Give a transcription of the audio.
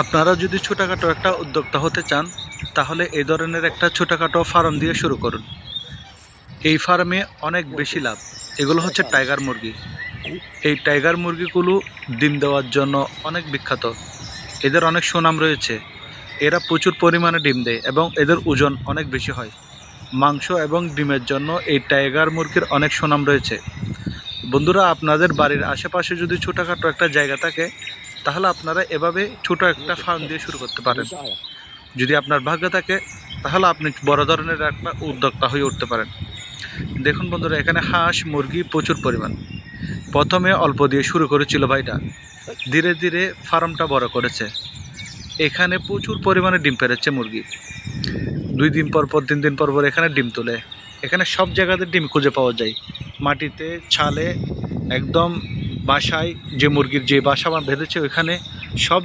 আপনারা যদি ছোটোখাটো একটা উদ্যোক্তা হতে চান তাহলে এই ধরনের একটা ছোটোখাটো ফার্ম দিয়ে শুরু করুন। এই ফার্মে অনেক বেশি লাভ। এগুলো হচ্ছে টাইগার মুরগি। এই টাইগার মুরগিগুলো ডিম দেওয়ার জন্য অনেক বিখ্যাত। এদের অনেক সুনাম রয়েছে। এরা প্রচুর পরিমাণে ডিম দেয় এবং এদের ওজন অনেক বেশি হয়। মাংস এবং ডিমের জন্য এই টাইগার মুরগির অনেক সুনাম রয়েছে। বন্ধুরা, আপনাদের বাড়ির আশেপাশে যদি ছোটোখাটো একটা জায়গা থাকে তাহলে আপনারা এভাবে ছোট একটা ফার্ম দিয়ে শুরু করতে পারেন। যদি আপনার ভাগ্য থাকে তাহলে আপনি বড় ধরনের একটা উদ্যোক্তা হয়ে উঠতে পারেন। দেখুন বন্ধুরা, এখানে হাঁস মুরগি প্রচুর পরিমাণ। প্রথমে অল্প দিয়ে শুরু করেছিল ভাইটা, ধীরে ধীরে ফার্মটা বড় করেছে। এখানে প্রচুর পরিমাণে ডিম পেড়েছে মুরগি। 2 দিন পর পর 3 দিন পর পর এখানে ডিম তোলে। এখানে সব জায়গাতে ডিম খুঁজে পাওয়া যায়, মাটিতে, ছালে, একদম বাসায় যে মুরগির যে বাসা বেঁধেছে ওইখানে সব